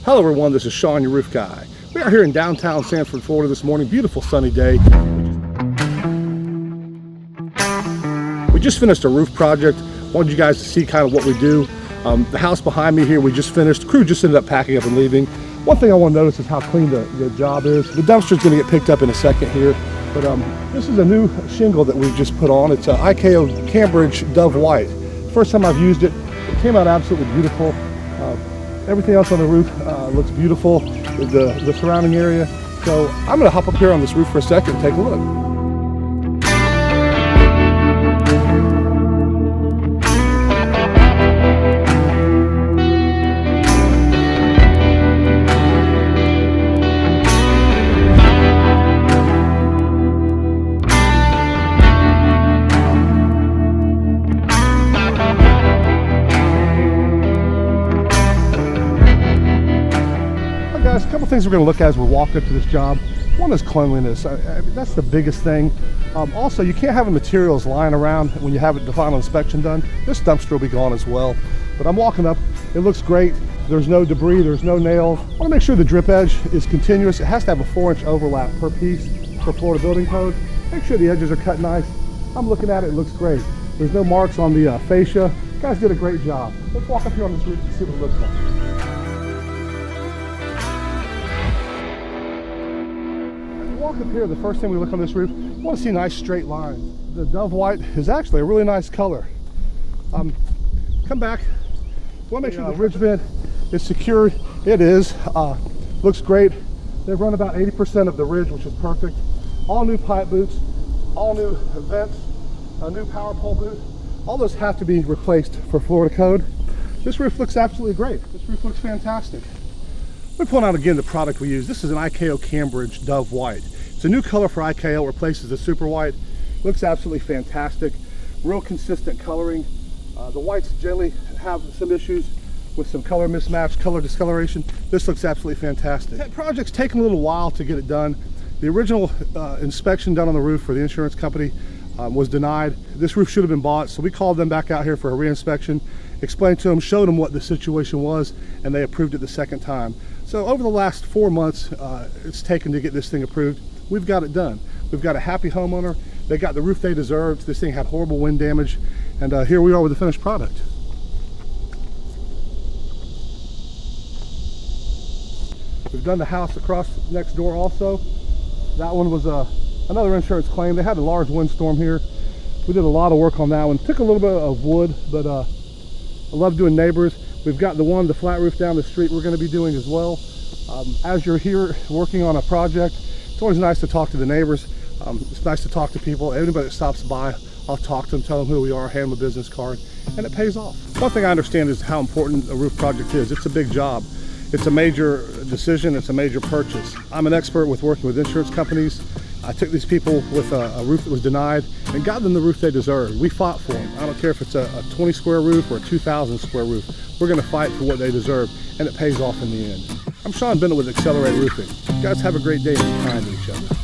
Hello everyone, this is Sean, your roof guy. We are here in downtown Sanford, Florida this morning. Beautiful sunny day. We just finished a roof project. Wanted you guys to see kind of what we do. The house behind me here, we just finished. The crew just ended up packing up and leaving. One thing I want to notice is how clean the job is. The dumpster's going to get picked up in a second here. But this is a new shingle that we've just put on. It's a IKO Cambridge Dove White. First time I've used it. It came out absolutely beautiful. Everything else on the roof looks beautiful, the surrounding area. So I'm going to hop up here on this roof for a second and take a look. Guys, a couple things we're going to look at as we walk up to this job. One is cleanliness. That's the biggest thing. Also, you can't have the materials lying around when you have the final inspection done. This dumpster will be gone as well. But I'm walking up. It looks great. There's no debris. There's no nails. I want to make sure the drip edge is continuous. It has to have a 4-inch overlap per piece for Florida building code. Make sure the edges are cut nice. I'm looking at it. It looks great. There's no marks on the fascia. You guys did a great job. Let's walk up here on this roof and see what it looks like. Walk up here, the first thing we look on this roof, we want to see nice straight lines. The Dove White is actually a really nice color. Come back. Want to make sure the ridge vent is secured. It is. Looks great. They've run about 80% of the ridge, which is perfect. All new pipe boots, all new vents, a new power pole boot. All those have to be replaced for Florida code. This roof looks absolutely great. This roof looks fantastic. Let me point out again the product we use. This is an IKO Cambridge Dove White. It's a new color for IKO, replaces the super white. Looks absolutely fantastic. Real consistent coloring. The whites generally have some issues with some color mismatch, color discoloration. This looks absolutely fantastic. That project's taken a little while to get it done. The original inspection done on the roof for the insurance company was denied. This roof should have been bought, so we called them back out here for a re-inspection, explained to them, showed them what the situation was, and they approved it the second time. So over the last 4 months, it's taken to get this thing approved. We've got it done. We've got a happy homeowner. They got the roof they deserved. This thing had horrible wind damage, and here we are with the finished product. We've done the house across next door also. That one was another insurance claim. They had a large windstorm here. We did a lot of work on that one. Took a little bit of wood, but I love doing neighbors. We've got the flat roof down the street we're going to be doing as well. As you're here working on a project, it's always nice to talk to the neighbors. It's nice to talk to people. Anybody that stops by, I'll talk to them, tell them who we are, hand them a business card, and it pays off. One thing I understand is how important a roof project is. It's a big job. It's a major decision. It's a major purchase. I'm an expert with working with insurance companies. I took these people with a roof that was denied and got them the roof they deserved. We fought for them. I don't care if it's a 20 square roof or a 2,000 square roof. We're going to fight for what they deserve, and it pays off in the end. I'm Sean Bennett with XLR8 Roofing. You guys have a great day and be kind to each other.